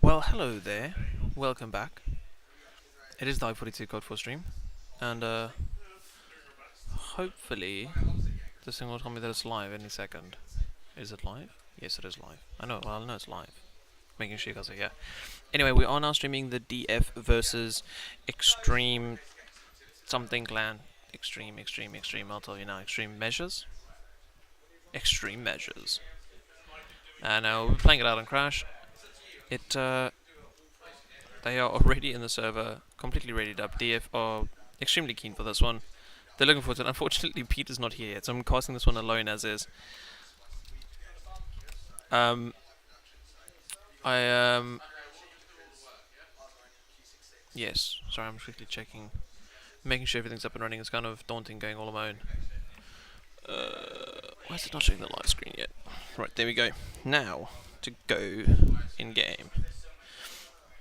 Well, hello there. Welcome back. It is Dive 42 Code 4 stream, and hopefully this thing will tell me that it's live any second. Is it live? Yes, it is live. I know it's live. Making sure you guys are here. Anyway, we are now streaming the DF versus Extreme something clan. Extreme. I'll tell you now. Extreme Measures. Extreme Measures. And now we're playing it out on Crash. They are already in the server, completely readied up. DF are extremely keen for this one. They're looking forward to it. Unfortunately, Peter's not here yet, so I'm casting this one alone as is. Yes, sorry, I'm quickly checking. Making sure everything's up and running. It's kind of daunting going all alone. Why is it not showing the live screen yet? Right, there we go. Now, to go in-game.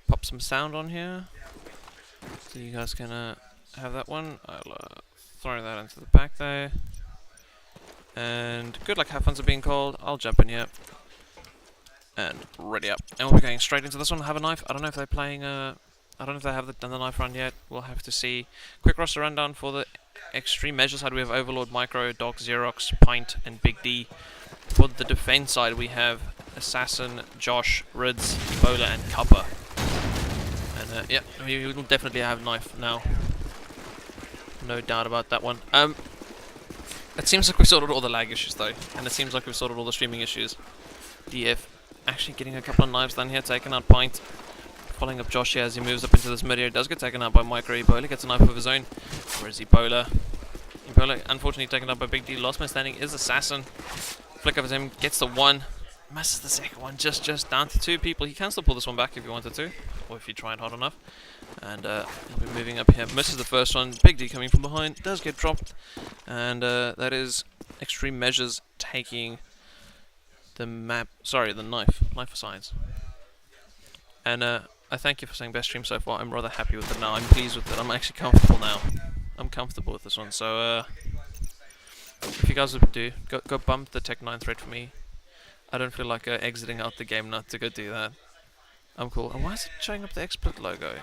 Pop some sound on here, so you guys can have that one. I'll throw that into the back there. And good luck, have fun's are being called. I'll jump in here. And ready up. And we'll be going straight into this one. Have a knife. I don't know if they're playing, I don't know if they have done the knife run yet. We'll have to see. Quick roster rundown for the Extreme Measure side. We have Overlord, Micro, Doc, Xerox, Pint, and Big D. For the defense side, we have Assassin, Josh, Rids, Ebola, and Cuppa. And yeah, we will definitely have knife now. No doubt about that one. It seems like we've sorted all the lag issues though, and it seems like we've sorted all the streaming issues. DF actually getting a couple of knives down here, taking out Pint. Following up Josh here as he moves up into this mid area. Does get taken out by Micro. Ebola gets a knife of his own. Where's Ebola? Ebola unfortunately taken out by Big D. Last man standing is Assassin. Flick of him, gets the one. Misses the second one, just down to two people. He can still pull this one back if he wanted to, or if he tried hard enough. And he'll be moving up here. Misses the first one. Big D coming from behind, does get dropped. And that is Extreme Measures taking the map. Sorry, the knife. Knife for science. And I thank you for saying best stream so far. I'm rather happy with it now. I'm pleased with it. I'm actually comfortable now. I'm comfortable with this one. So if you guys would do, go bump the Tech 9 thread for me. I don't feel like exiting out the game not to go do that. I'm cool. And why is it showing up the XSplit logo?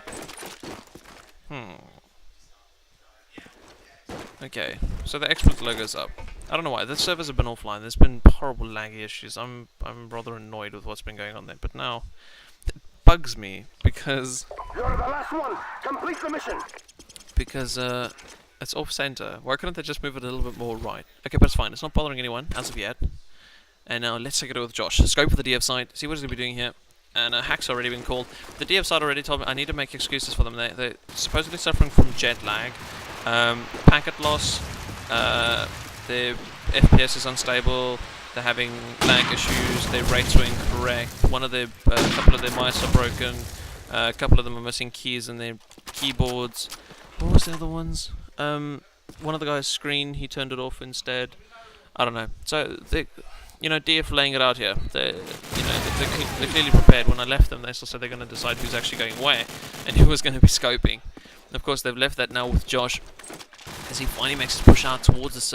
Okay, so the XSplit logo's up. I don't know why. The servers have been offline. There's been horrible laggy issues. I'm rather annoyed with what's been going on there. But now, it bugs me because... You're the last one! Complete the mission! Because, it's off-center. Why couldn't they just move it a little bit more right? Okay, but it's fine. It's not bothering anyone, as of yet. And now let's take it over with Josh. Scope for the DF side, see what he's going to be doing here. And hack's already been called. The DF side already told me I need to make excuses for them. They're supposedly suffering from jet lag, packet loss, their FPS is unstable, they're having lag issues, their rates were incorrect, a couple of their mice are broken, a couple of them are missing keys in their keyboards. What was the other ones? One of the guys' screen, he turned it off instead. I don't know. So they... DF laying it out here. They're clearly prepared. When I left them, they still said they're going to decide who's actually going where and who was going to be scoping. And of course, they've left that now with Josh as he finally makes his push out towards this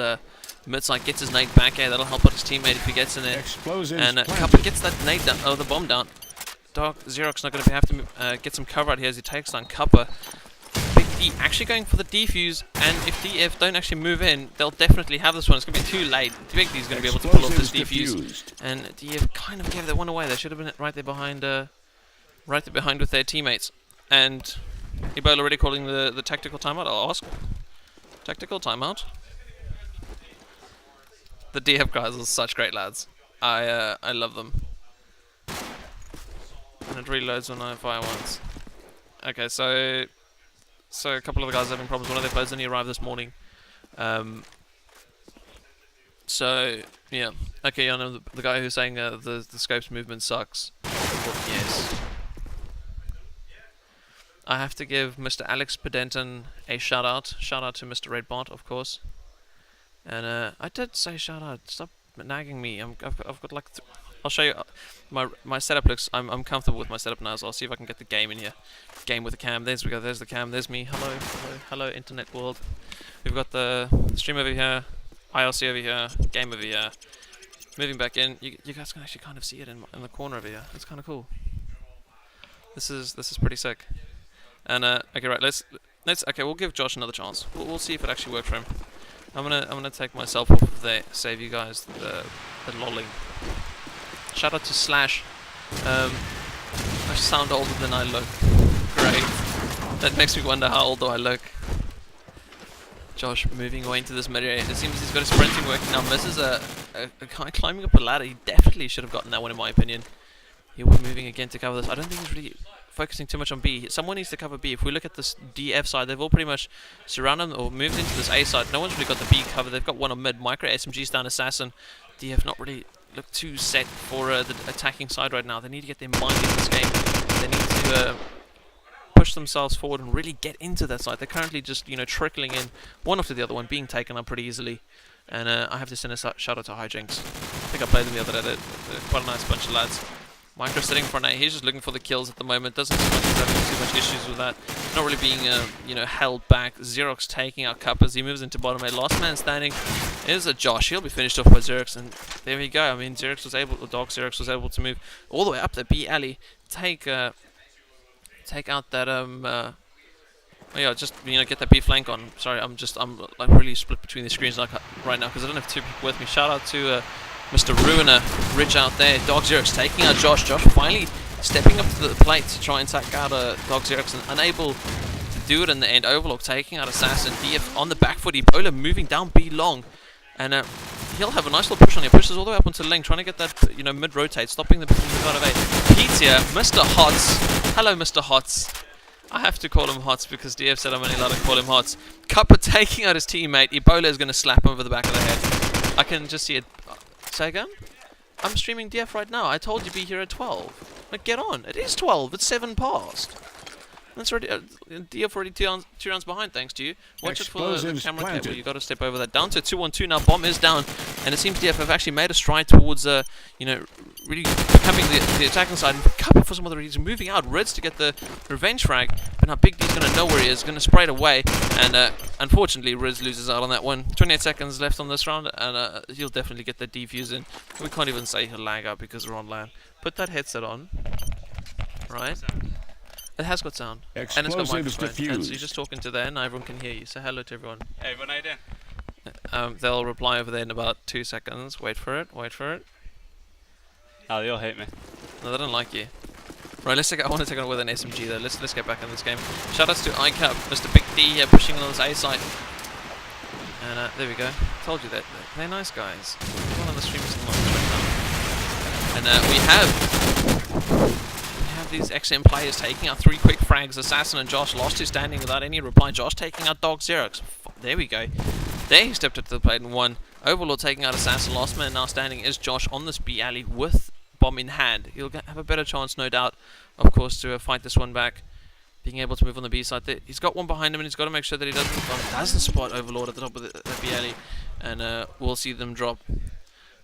mid-side, gets his nade back here. That'll help out his teammate if he gets in there. And Cuppa gets that nade down, the bomb down. Dark Xerox not going to have to get some cover out here as he takes down Cuppa. Big D actually going for the defuse, and if DF don't actually move in, they'll definitely have this one. It's going to be too late. Big D's going to be able to pull off this defuse, and DF kind of gave that one away. They should have been right there behind with their teammates. And Ebola already calling the tactical timeout. I'll ask. Tactical timeout. The DF guys are such great lads. I love them. And it reloads when I fire once. Okay, so a couple of the guys are having problems. One of their players only arrived this morning. So, yeah. Okay, I know the guy who's saying the scope's movement sucks. Yes. I have to give Mr. Alex Pedenton a shout out. Shout out to Mr. Redbot, of course. And I did say shout out. Stop nagging me. I've got like... I'll show you my setup looks. I'm comfortable with my setup now, so I'll see if I can get the game in here. Game with the cam. There's we go. There's the cam. There's me. Hello, internet world. We've got the stream over here, ILC over here, game over here. Moving back in, you guys can actually kind of see it in the corner over here. It's kind of cool. This is pretty sick. And okay, right. Let's okay. We'll give Josh another chance. We'll see if it actually works for him. I'm gonna take myself off of there. Save you guys the lolling. Shout out to Slash. I sound older than I look. Great. That makes me wonder how old do I look. Josh moving away into this mid area. It seems he's got a sprinting working now. Misses a guy climbing up a ladder. He definitely should have gotten that one in my opinion. He was moving again to cover this. I don't think he's really focusing too much on B. Someone needs to cover B. If we look at this DF side, they've all pretty much surrounded or moved into this A side. No one's really got the B cover. They've got one on mid. Micro SMG's down Assassin. DF not really look too set for the attacking side right now. They need to get their mind in this game. They need to push themselves forward and really get into that side. They're currently just, you know, trickling in one after the other one, being taken up pretty easily. And I have to send a shout out to Hijinks. I think I played them the other day. They're quite a nice bunch of lads. Micro sitting in front A. He's just looking for the kills at the moment. Doesn't seem like he's having too much issues with that. Not really being, you know, held back. Xerox taking out Cup as he moves into bottom A. Last man standing is a Josh. He'll be finished off by Xerox, and there we go. I mean, Xerox was able, or Dog Xerox was able to move all the way up the B alley, take out that oh yeah, just, you know, get that B flank on. Sorry, I'm like really split between the screens like right now because I don't have two people with me. Shout out to Mr. Ruiner, Rich out there. Dog Xerox taking out Josh. Josh finally stepping up to the plate to try and take out Dog Xerox, and unable to do it in the end. Overlook taking out Assassin. DF on the back foot. Ebola moving down B long, and he'll have a nice little push on here. Pushes all the way up onto the lane, trying to get that, you know, mid rotate, stopping the move out of A. Pete's here, Mr. Hots. Hello, Mr. Hots. I have to call him Hots because DF said I'm only allowed to call him Hots. Cuppa taking out his teammate. Ebola is going to slap him over the back of the head. I can just see it. Say again? I'm streaming DF right now. I told you be here at 12. Like, get on. It is 12. It's 7 past. That's already DF already two rounds behind, thanks to you. Watch it for the camera cable. You got to step over that. Down to 2-1-2 now. Bomb is down, and it seems DF have actually made a stride towards you know, really becoming the attacking side. And Cuppa for some other reason moving out. Reds to get the revenge frag, but now Big D's going to know where he is. Going to spray it away, and unfortunately Reds loses out on that one. 28 seconds left on this round, and he'll definitely get the defuse in. We can't even say he'll lag out because we're on LAN. Put that headset on, right? It has got sound, and it's got microphone, and so you're just talking to there, and everyone can hear you. Say hello to everyone. Hey, everyone, how you doing? They'll reply over there in about 2 seconds. Wait for it, wait for it. Oh, they all hate me. No, they don't like you. Right, I want to take on with an SMG though. Let's get back in this game. Shoutouts to iCap, Mr. Big D here pushing on this A side. And there we go. Told you that they're nice guys. Everyone on the stream is not right now. And we have these XM players taking out 3 quick frags. Assassin and Josh lost his standing without any reply. Josh taking out Dog Xerox. There we go. There he stepped up to the plate and won. Overlord taking out Assassin. Last man now standing is Josh on this B alley with bomb in hand. He'll have a better chance, no doubt, of course, to fight this one back. Being able to move on the B side. He's got one behind him, and he's got to make sure that he doesn't spot Overlord at the top of the B alley. And we'll see them drop.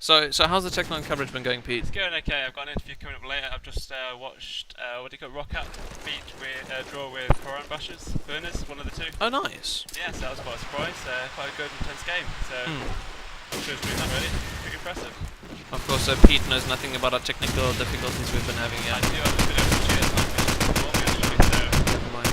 So how's the Tech9 coverage been going, Pete? It's going okay. I've got an interview coming up later. I've just watched, what do you call, Rock Up beat with, draw with Foran Bushers, Burners, one of the two. Oh, nice. Yeah, so that was quite a surprise. Quite a good, intense game. So, I'm sure it's doing that really. Pretty impressive. Of course, Pete knows nothing about our technical difficulties we've been having yet. I do have a bit of a cheer for me, actually, so. Never mind.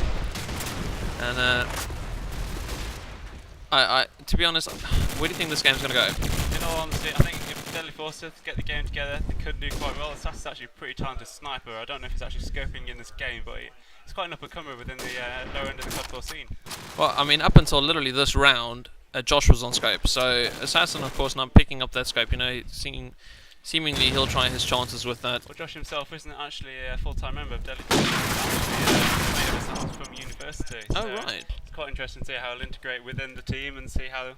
And, to be honest, where do you think this game's going to go? In all honesty, I think if Deadly Forces get the game together, they could do quite well. Assassin's actually a pretty talented sniper. I don't know if he's actually scoping in this game, but he's quite an up-and-comer within the lower end of the Club 4 scene. Well, I mean, up until literally this round, Josh was on scope. So Assassin, of course, now picking up that scope. You know, seemingly he'll try his chances with that. Well, Josh himself isn't actually a full-time member of Deadly Forces. He's actually a mate of from university. Oh, so right. It's quite interesting to see how he'll integrate within the team and see how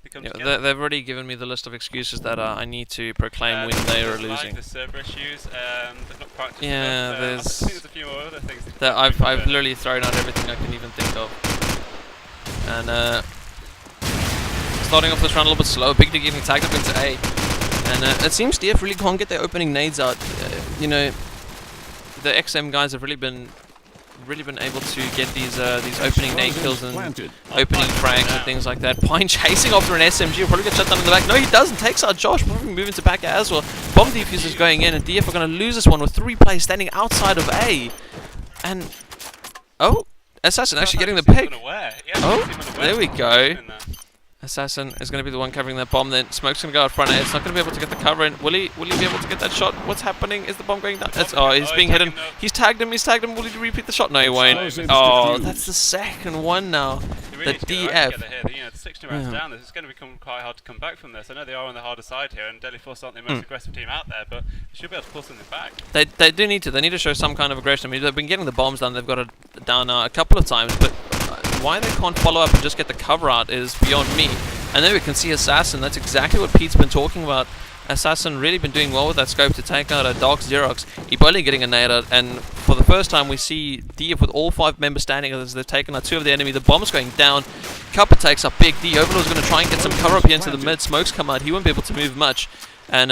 they come Yeah, together. they've already given me the list of excuses that I need to proclaim when they are losing. There's server issues, they've not practiced Yeah, enough. there's. I think there's a few more other things That I've literally thrown out everything I can even think of. And starting off this round a little bit slow. Big D getting tagged up into A, and it seems DF really can't get their opening nades out. You know, the XM guys have really been able to get these opening nade kills and opening frags and things like that. Pine chasing after an SMG, will probably get shut down in the back. No, he doesn't. Takes out Josh, probably moving to back as well. Bomb defuse is going in, and DF are going to lose this one with 3 players standing outside of A. And oh, Assassin actually getting the He's pick. unaware. Yeah, Oh, he's unaware. there we He's go. in there. Assassin is going to be the one covering that bomb. Then Smoke's going to go out front. It's not going to be able to get the cover in. Will he be able to get that shot? What's happening? Is the bomb going down? He's being hidden. He's tagged him. Will he repeat the shot? No, he won't. Oh, that's the second one now. They really The need to get their act DF. together here. The 60 rounds down, it's going to become quite hard to come back from this. I know they are on the harder side here, and Deadly Force aren't the most aggressive team out there, but they should be able to pull something back. They do need to. They need to show some kind of aggression. I mean, they've been getting the bombs down. They've got it down a couple of times, but why they can't follow up and just get the cover out is beyond me. And then we can see Assassin. That's exactly what Pete's been talking about. Assassin really been doing well with that scope to take out a Dark Xerox. Ebola getting a nade out, and for the first time we see DF with all 5 members standing as they've taken out 2 of the enemy. The bomb's going down. Cuppa takes up Big D. Overlord's going to try and get some cover up here into the mid. Smoke's come out. He won't be able to move much. And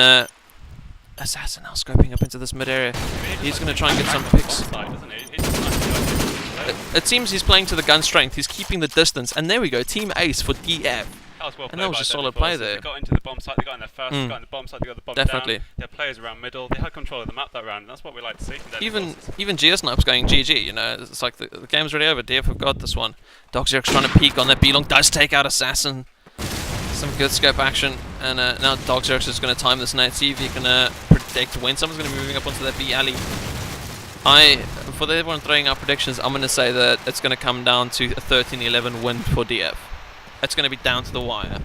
Assassin now scoping up into this mid area. He's going to try and get some picks. It seems he's playing to the gun strength. He's keeping the distance. And there we go. Team ace for DF. That was well And that was played a by solid Deadly play Forces. there. They got into the bomb site, they got in there first, they got in the bomb site, they got the bomb Definitely. down. They had players around middle, they had control of the map that round, and that's what we like to see from Deadly Forces. Even Geosnipe's going GG, you know, it's like the game's already over. DF have got this one. Dark Xerox trying to peek on that B-Long, does take out Assassin. Some good scope action, and now Dark Xerox is going to time this nade, see if he can predict when someone's going to be moving up onto that B alley. For everyone throwing out predictions, I'm going to say that it's going to come down to a 13-11 win for DF. It's going to be down to the wire.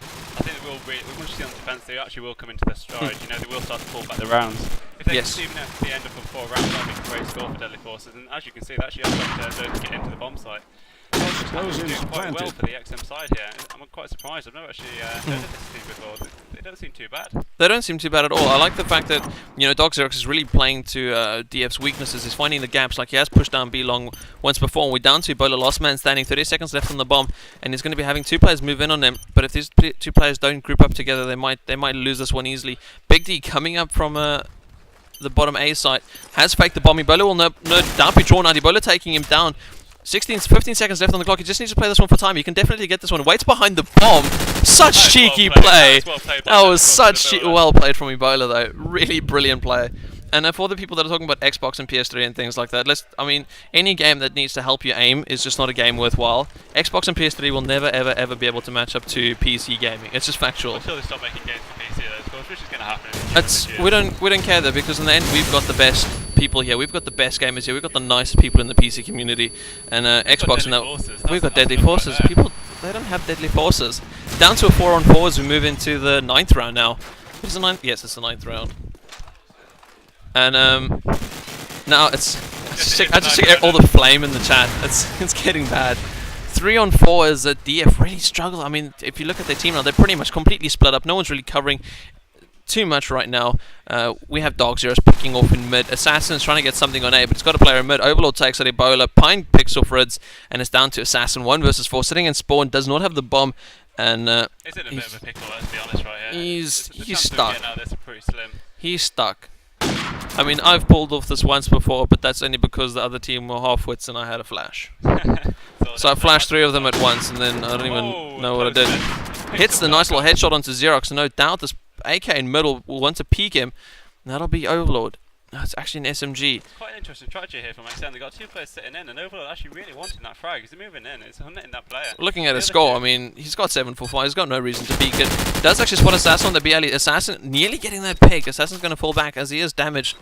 I think they will once you see on defence, they actually will come into their stride. You know, they will start to pull back the rounds. If they Yes. can even at the end of a 4 rounds, that would be a great score for Deadly Forces. And as you can see, they actually have got to get into the bomb site. They're doing quite well for the XM side here. I'm quite surprised. I've never actually heard of this team before. They don't seem too bad. They don't seem too bad at all. I like the fact that, you know, Dark Xerox is really playing to DF's weaknesses. He's finding the gaps. Like, he has pushed down B-Long once before, and we're down to Ebola. Last man standing, 30 seconds left on the bomb, and he's going to be having 2 players move in on them. But if these 2 players don't group up together, they might lose this one easily. Big D coming up from the bottom A site has faked the bomb. Ebola will no doubt be drawn out. Ebola taking him down. 15 seconds left on the clock. He just needs to play this one for time. He can definitely get this one. Waits behind the bomb. Such That's cheeky well played. play. That's well played by That Deadly was Forces such as well. well played from Ebola, though. Really brilliant play. And for the people that are talking about Xbox and PS3 and things like that, any game that needs to help you aim is just not a game worthwhile. Xbox and PS3 will never, ever, ever be able to match up to PC gaming. It's just factual. Until they stop making games for PC, though, of course, which is going to happen. In the future. We don't care though, because in the end we've got the best people here. We've got the best gamers here. We've got the nicest people in the PC community, and Xbox and we've got Deadly Forces. People, they don't have Deadly Forces. Down to a 4-on-4 as we move into the 9th round now. Is it 9th? Yes, it's the 9th round. And now I just see all the flame in the chat. It's getting bad. 3-on-4 is a DF really struggle. I mean, if you look at their team now, they're pretty much completely split up. No one's really covering too much right now. We have Dark Xerox picking off in mid. Assassin's trying to get something on A, but it's got a player in mid. Overlord takes out Ebola. Pine picks off Rids, and it's down to Assassin 1 versus 4. Sitting in spawn, does not have the bomb, and It's in a bit of a pickle, let's be honest, right here. he's The chances of stuck. getting out of this are pretty slim. He's stuck. I mean, I've pulled off this once before, but that's only because the other team were half-wits and I had a flash. So I flashed 3 of them at once, and then I don't even know what I did. Hits the nice little headshot onto Xerox. No doubt this AK in middle will want to peek him. That'll be Overlord. No, it's actually an SMG. Quite an interesting strategy here from XM. They got 2 players sitting in, and Overlord actually really wanting that frag. He's moving in, it's hunting that player. Looking at The his other score, I team- mean, he's got 7 for 5. He's got no reason to peek it. Does actually spot Assassin on the BLE. Assassin nearly getting that pick. Assassin's going to fall back as he is damaged.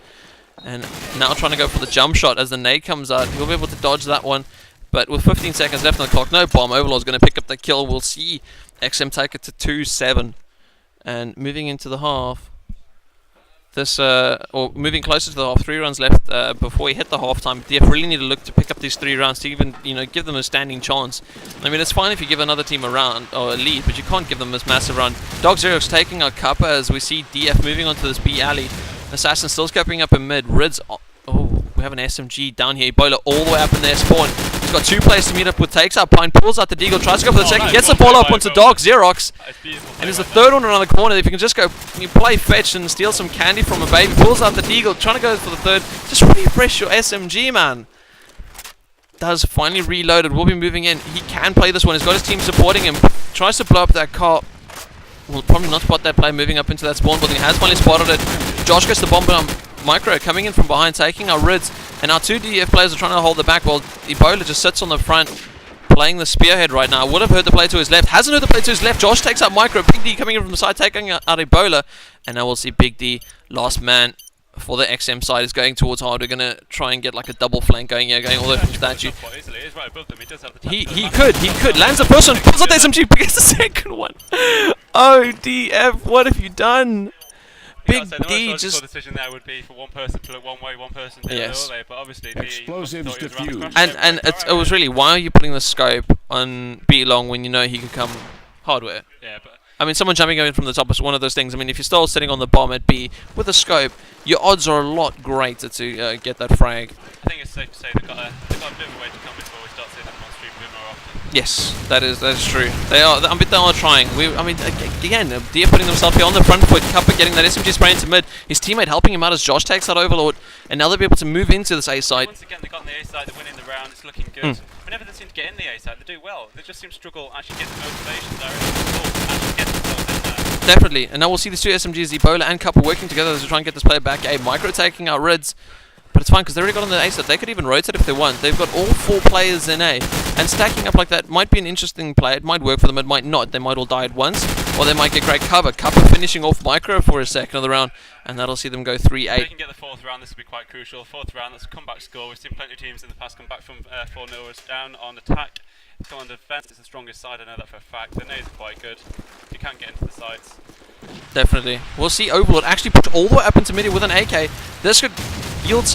And now trying to go for the jump shot as the nade comes out. He'll be able to dodge that one. But with 15 seconds left on the clock, no bomb. Overlord's going to pick up the kill. We'll see XM take it to 2-7. And moving into the half, or moving closer to the half, 3 rounds left before we hit the half time. DF really need to look to pick up these 3 rounds to even, give them a standing chance. I mean, it's fine if you give another team a round or a lead, but you can't give them this massive run. Dark Xerox taking out Cuppa as we see DF moving onto this B alley. Assassin still scoping up in mid. Rids, we have an SMG down here. Ebola all the way up in their spawn. He's got 2 players to meet up with. Takes out Pine, pulls out the Deagle, tries to go for the second, nice. gets the Well ball up played onto by Dark Xerox. It's beautiful And play there's a right third one around the corner. If you can just go, you play fetch and steal some candy from a baby. Pulls out the Deagle, trying to go for the third. Just refresh your SMG, man. Does finally reloaded. Will be moving in. He can play this one. He's got his team supporting him. Tries to blow up that car. Will probably not spot that player moving up into that spawn building. Has finally spotted it. Josh gets the bomb on Micro coming in from behind, taking our Rids. And our two DF players are trying to hold the back while Ebola just sits on the front, playing the spearhead right now. Would have heard the play to his left. Hasn't heard the play to his left. Josh takes out Micro. Big D coming in from the side, taking out Ebola. And now we'll see Big D, last man for the XM side, is going towards hard. We're going to try and get like a double flank going here, going all the way from statue. He could. Lands the first one. Pulls out the SMG. Gets the second one. Oh, DF, what have you done? Big D just... The decision there would be for one person to look one way, one person to look the other way, but obviously explosives diffused. And it was really, why are you putting the scope on B long when you know he can come hardware? Yeah, but I mean, someone jumping in from the top is one of those things. I mean, if you're still sitting on the bomb at B with a scope, your odds are a lot greater to get that frag. I think it's safe to say they've got a bit of a way to come before we start seeing them on stream a bit more often. Yes, that is true. They are trying. I mean, again, Dia putting themselves here on the front foot. Cuppa getting that SMG spray into mid. His teammate helping him out as Josh takes that Overlord, and now they'll be able to move into this A side. Once again, they got on the A side. They're winning the round. It's looking good. Whenever they seem to get in the A side, they do well. They just seem to struggle actually getting the motivation actually get themselves in there. Definitely, and now we'll see the two SMGs, Ebola and Cuppa, working together to try and get this player back. A Micro taking out Rids. But it's fine because they already got on the A side. They could even rotate if they want. They've got all 4 players in A. And stacking up like that might be an interesting play. It might work for them, it might not. They might all die at once. Or they might get great cover. Cuppa finishing off Micro for a second of the round. And that'll see them go 3-8. If they can get the 4th round, this will be quite crucial. 4th round, that's a comeback score. We've seen plenty of teams in the past come back from 4-0 down on attack. Come on defense, it's the strongest side, I know that for a fact. The nades are quite good. You can get into the sides. Definitely. We'll see Overlord actually push all the way up into mid with an AK. This could yield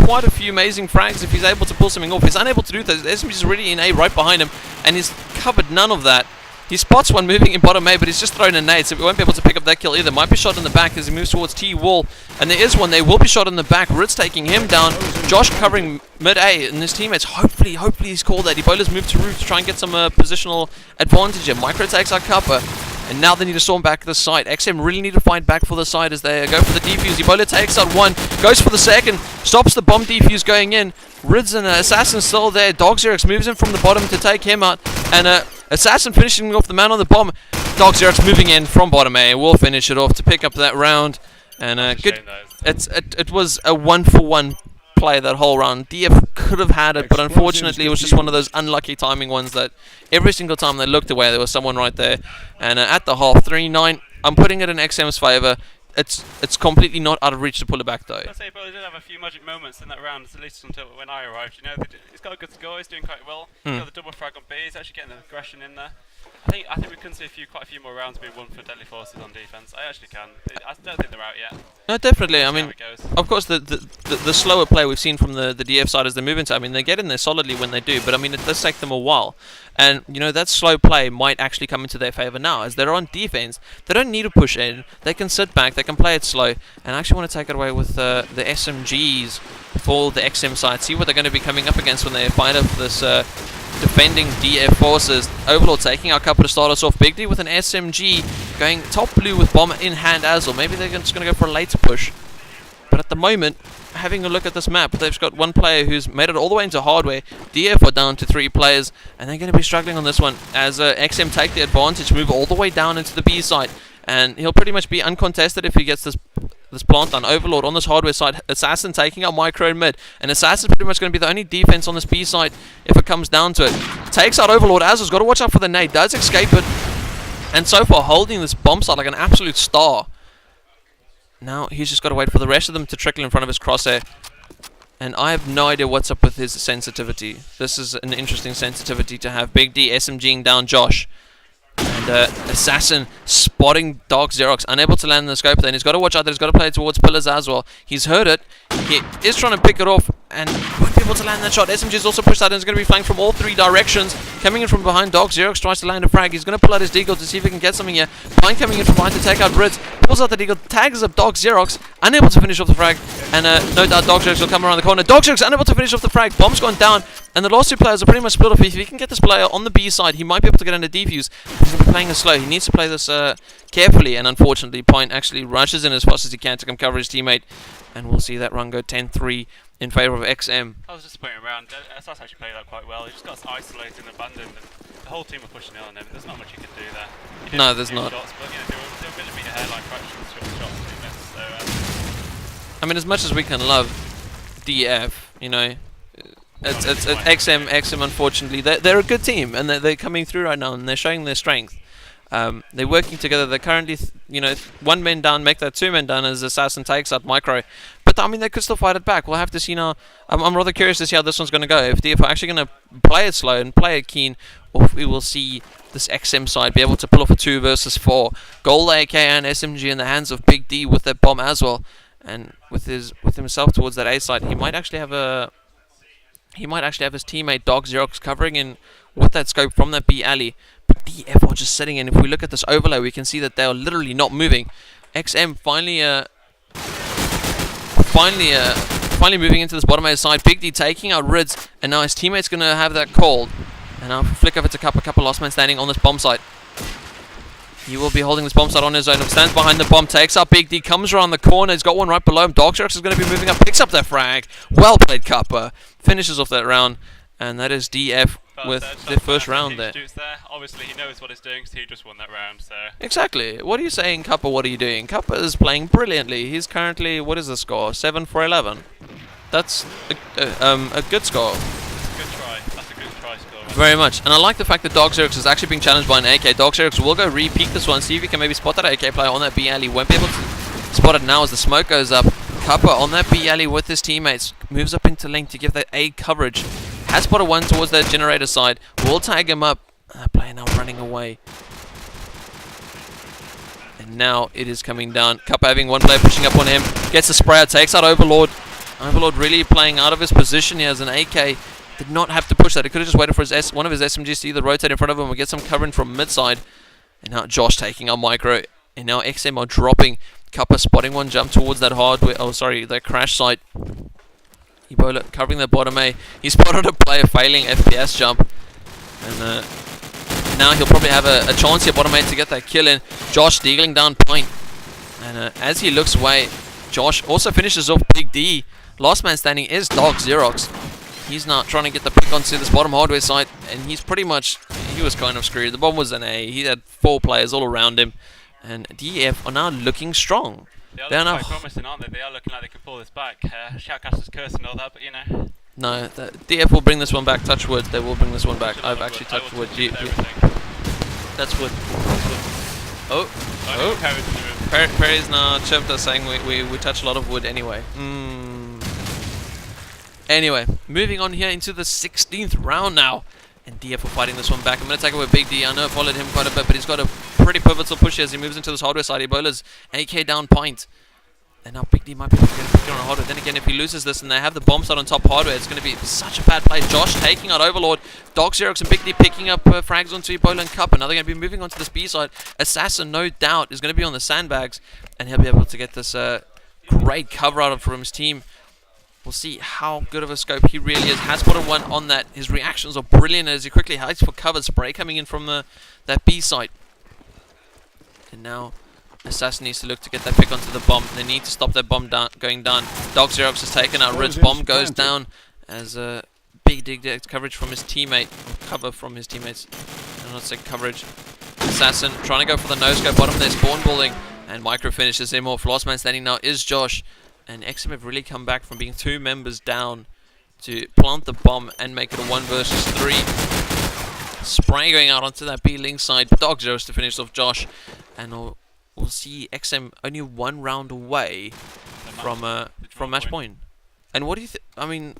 quite a few amazing frags if he's able to pull something off. He's unable to do that. The SMG is already in A right behind him, and he's covered none of that. He spots one moving in bottom A, but he's just thrown a nade, so he won't be able to pick up that kill either. Might be shot in the back as he moves towards T-wall, and there is one. They will be shot in the back. Ritz taking him down. Josh covering mid A, and his teammates, hopefully he's called that. Ebola's moved to roof to try and get some positional advantage here. Micro takes out Cuppa, and now they need to storm back the side. XM really need to find back for the side as they go for the defuse. Ebola takes out one, goes for the second, stops the bomb defuse going in. Rids and Assassin still there. Dog Xerox moves in from the bottom to take him out, and Assassin finishing off the man on the bomb. Dog Xerox moving in from bottom A. We'll finish it off to pick up that round. And good. It was a 1-for-1 play that whole round. DF could have had it, but unfortunately it was just one of those unlucky timing ones that every single time they looked away there was someone right there. And at the half, 3-9. I'm putting it in XM's favour. It's completely not out of reach to pull it back though. I'd say Ebola did have a few magic moments in that round, at least until when I arrived. You know, he's got a good score, he's doing quite well. He's got the double frag on B, he's actually getting the aggression in there. I think we can see quite a few more rounds being won for Deadly Forces on defense. I actually can. I don't think they're out yet. No, definitely. I mean, of course, the slower play we've seen from the DF side as they move into. I mean, they get in there solidly when they do, but I mean, it does take them a while. And you know, that slow play might actually come into their favor now, as they're on defense. They don't need to push in. They can sit back. They can play it slow. And I actually want to take it away with the SMGs for the XM side. See what they're going to be coming up against when they fight up this defending DF forces. Overlord taking our couple to start us off. Big D with an SMG going top blue with bomb in hand as well. Maybe they're just going to go for a later push. But at the moment, having a look at this map, they've got one player who's made it all the way into hardware. DF are down to 3 players, and they're going to be struggling on this one as XM take the advantage, move all the way down into the B side. And he'll pretty much be uncontested if he gets this plant done. Overlord on this hardware side. Assassin taking out Micro in mid. And Assassin's pretty much going to be the only defense on this B side if it comes down to it. Takes out Overlord. Azul's got to watch out for the nade. Does escape it. And so far holding this bomb site like an absolute star. Now he's just got to wait for the rest of them to trickle in front of his crosshair. And I have no idea what's up with his sensitivity. This is an interesting sensitivity to have. Big D SMGing down Josh. And Assassin spotting Dark Xerox, unable to land in the scope. Then he's got to watch out that he's got to play towards pillars as well. He's heard it. He is trying to pick it off and won't be able to land that shot. SMG is also pushed out and is going to be flanked from all 3 directions. Coming in from behind, Dark Xerox tries to land a frag. He's going to pull out his deagle to see if he can get something here. Pine coming in from behind to take out Rids. Pulls out the deagle, tags up Dark Xerox, unable to finish off the frag. And no doubt Dark Xerox will come around the corner. Dark Xerox unable to finish off the frag. Bomb's gone down. And the last 2 players are pretty much split off. If he can get this player on the B side, he might be able to get into defuse. He's going to be playing this slow. He needs to play this carefully. And unfortunately, Pine actually rushes in as fast as he can to come cover his teammate. And we'll see that run go 10-3 in favour of XM. I was just putting around. SS actually played that quite well. He just got isolated and abandoned. And the whole team were pushing in on him. There's not much you can do there. No, there's not. Shots, but, you know, they were going to meet a hairline fractions, shots, they missed. So, I mean, as much as we can love DF, you know. It's XM unfortunately. They're a good team, and they're coming through right now, and they're showing their strength. They're working together. They're currently, one man down, make that two men down as Assassin takes out Micro. But I mean, they could still fight it back. We'll have to see now. I'm rather curious to see how this one's going to go. If DF are actually going to play it slow and play it keen, or if we will see this XM side be able to pull off a 2 versus 4. Gold AK and SMG in the hands of Big D with that bomb as well, and with himself towards that A side, he might actually have his teammate Dog Xerox covering in with that scope from that B alley. But DF are just sitting in. If we look at this overlay, we can see that they are literally not moving. XM finally moving into this bottom A side. Big D taking out Rids, and now his teammate's going to have that called. And now flick over to Kappa, last man standing on this bomb site. He will be holding this bomb site on his own. Stands behind the bomb, takes out Big D, comes around the corner. He's got one right below him. Darksharks is going to be moving up, picks up that frag. Well played, Kappa. Finishes off that round, and that is DF with the first round there. Obviously, he knows what he's doing, so he just won that round. So exactly. What are you saying, Kappa? What are you doing? Kappa is playing brilliantly. He's currently, what is the score? 7 for 11. That's a good score. Good try. That's a good try score. Very much. And I like the fact that Dog Xerox is actually being challenged by an AK. Dog Xerox will go re-peek this one, see if he can maybe spot that AK player on that B alley. Won't be able to spot it now as the smoke goes up. Kappa on that B alley with his teammates. Moves up into lane to give that A coverage. Has spotted one towards that generator side. Will tag him up. That player now running away. And now it is coming down. Kappa having one player pushing up on him. Gets the sprayer, takes out Overlord. Overlord really playing out of his position. He has an AK. Did not have to push that. He could have just waited for his one of his SMGs to either rotate in front of him or get some covering from mid side. And now Josh taking out Micro. And now XM are dropping. Kappa spotting one jump towards that hardware. Oh, sorry, that crash site. Ebola covering the bottom A. He spotted a player failing FPS jump. And now he'll probably have a chance here bottom A to get that kill in. Josh deagling down point. And as he looks away, Josh also finishes off Big D. Last man standing is Dog Xerox. He's now trying to get the pick onto this bottom hardware site. And he's pretty much, he was kind of screwed. The bomb was an A. He had 4 players all around him. And DF are now looking strong. They are quite promising, aren't they? They are looking like they can pull this back. Shoutcaster's curse and all that, but you know. No, DF will bring this one back. Touch wood. They will bring this one back. I've actually touched wood. That's wood. Oh. Perry's now chipped us saying we touch a lot of wood anyway. Anyway, moving on here into the 16th round now. And DF are fighting this one back. I'm going to take it with Big D. I know I followed him quite a bit, but he's got a pretty pivotal push as he moves into this hardware side. Ebola's AK down point. And now Big D might be able to get a pick on hardware. Then again, if he loses this and they have the bomb side on top hardware, it's going to be such a bad play. Josh taking out Overlord. Dog Xerox and Big D picking up frags onto Ebola and Kappa. Now they're going to be moving onto this B side. Assassin, no doubt, is going to be on the sandbags. And he'll be able to get this great cover out from his team. We'll see how good of a scope he really is. Has put a one on that. His reactions are brilliant as he quickly hides for cover. Spray coming in from that B site. And now Assassin needs to look to get that pick onto the bomb. They need to stop that bomb going down. Dog Xerox has taken out Rid's bomb. Goes down as Big D gets coverage from his teammate. Or cover from his teammates. I'll not say coverage. Assassin trying to go for the no-scope. Bottom there, spawn building. And Micro finishes him off. Last man standing now is Josh. And XM have really come back from being 2 members down to plant the bomb and make it a 1 versus 3. Spray going out onto that B-Link side. Dog Xerox to finish off Josh. And we'll see XM only 1 round away from match point. And what do you I mean,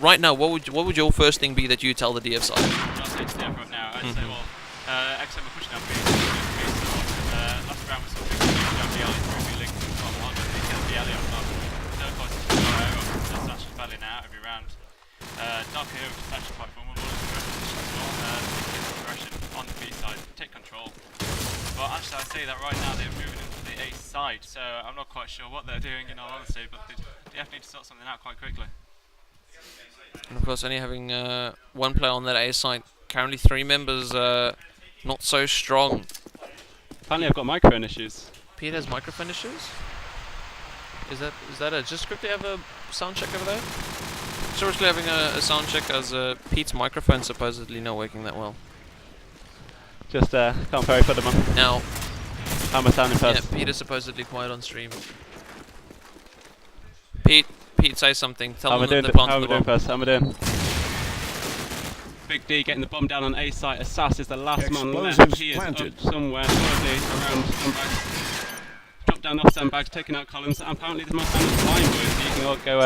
right now, what would your first thing be that you tell the DF side? I'll say to DF right now. I'd say, well, XM are pushing up B. Last round was sort of down the alley through B-Link from one, but they get the alley on top. That's battling out every round. Dark here is actually quite vulnerable in the position as well. Get progression on the B side, take control. But actually I say that right now they're moving into the A side, so I'm not quite sure what they're doing in all honesty, but they definitely need to sort something out quite quickly. And of course only having 1 player on that A side. Currently 3 members not so strong. Apparently I've got microphone issues. Pete has microphone issues? Is that it? Just quickly have a sound check over there. Seriously having a sound check as Pete's microphone supposedly not working that well. Just can't very put them on. Now, how am I sounding first? Yeah, Pete is supposedly quiet on stream. Pete, Pete, say something. Tell How them am I that doing? they're How planting am I the doing bomb. first? How am I doing? Big D getting the bomb down on A site. Assas is the last man left. Explosives He is planted. up somewhere, probably around sandbags. Dropped down off sandbags, taking out Collins. And apparently there's more standards flying, boys. So you can all go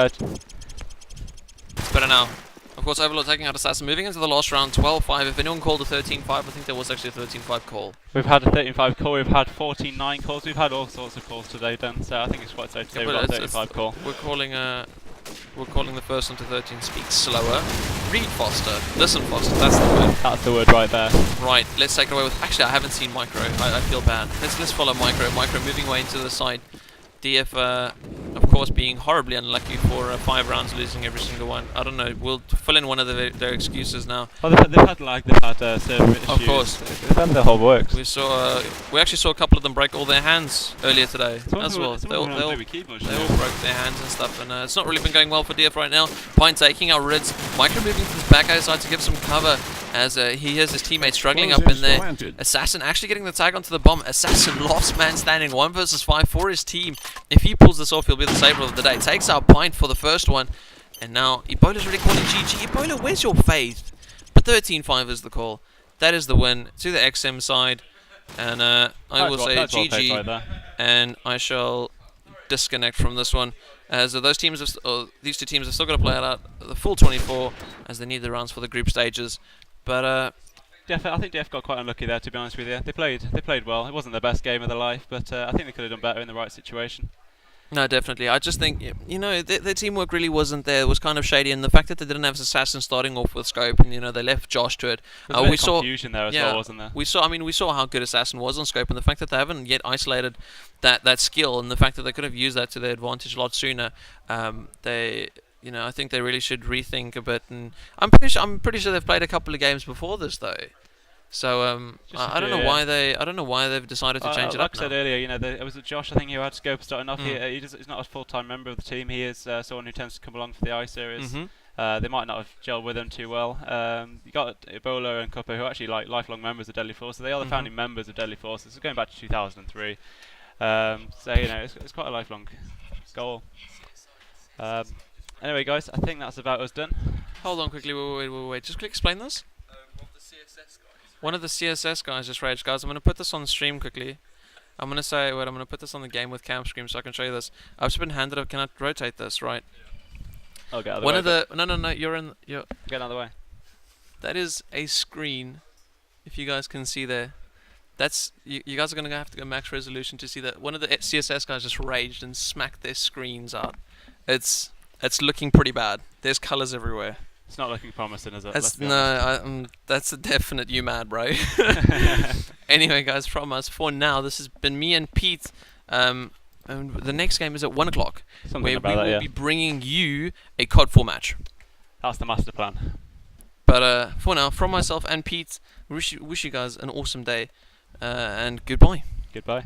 It's better now. Of course, Overlord taking out Assassin. Moving into the last round, 12-5. If anyone called a 13-5, I think there was actually a 13-5 call. We've had a 13-5 call, we've had 14-9 calls, we've had all sorts of calls today, Dan, so I think it's quite safe to say we've got a 13-5 call. We're calling the first one to 13 speak slower. Read Foster. Listen Foster. That's the word. That's the word right there. Right, let's take it away with... Actually, I haven't seen Micro. I feel bad. Let's follow Micro. Micro moving away into the side. DF, of course, being horribly unlucky for 5 rounds, losing every single one. I don't know. We'll fill in one of their excuses now. Well, they've had lag, they've had server issues. Of course. They've done the whole works. We actually saw a couple of them break all their hands earlier today as well. They all broke their hands and stuff, and it's not really been going well for DF right now. Pine taking out Rids. Micro moving to his back outside to give some cover as he hears his teammate struggling up in there. Assassin actually getting the tag onto the bomb. Assassin lost man standing 1 versus 5 for his team. If he pulls this off, he'll be the saver of the day. Takes out Pine for the first one, and now Ebola's really calling GG. Ebola, where's your faith? But 13-5 is the call. That is the win to the XM side, and I will say GG, right, and I shall disconnect from this one, as these two teams have still got to play it out the full 24, as they need the rounds for the group stages. But I think DF got quite unlucky there, to be honest with you. They played well. It wasn't their best game of their life, but I think they could have done better in the right situation. No, definitely. I just think, you know, their teamwork really wasn't there. It was kind of shady, and the fact that they didn't have Assassin starting off with Scope, and, you know, they left Josh to it. We saw confusion there as well, wasn't there? We saw how good Assassin was on Scope, and the fact that they haven't yet isolated that skill, and the fact that they could have used that to their advantage a lot sooner. You know, I think they really should rethink a bit, and I'm pretty sure they've played a couple of games before this though. So I don't know why they've decided to change it up. Like I said earlier, you know, it was Josh, I think, who had Scope starting off. He's not a full-time member of the team. He is someone who tends to come along for the I series. They might not have gelled with him too well. You got Ebola and Cuppa, who are actually like lifelong members of Deadly Force. So they are the founding members of Deadly Force. This is going back to 2003. So you know, it's quite a lifelong goal. Anyway, guys, I think that's about us done. Hold on quickly, wait. Just quickly explain this. One of the CSS guys just raged. Guys, I'm going to put this on stream quickly. I'm going to put this on the game with Camp Scream so I can show you this. I've just been handed up. Can I rotate this, right? I'll get out of the way. No, Get out of the way. That is a screen, if you guys can see there. That's you guys are going to have to go max resolution to see that. One of the CSS guys just raged and smacked their screens out. It's looking pretty bad. There's colors everywhere. It's not looking promising, is it? That's a definite you mad, bro. Anyway, guys, from us for now, this has been me and Pete. And the next game is at 1 o'clock, where we will be bringing you a COD 4 match. That's the master plan. But for now, from myself and Pete, wish you guys an awesome day, and goodbye. Goodbye.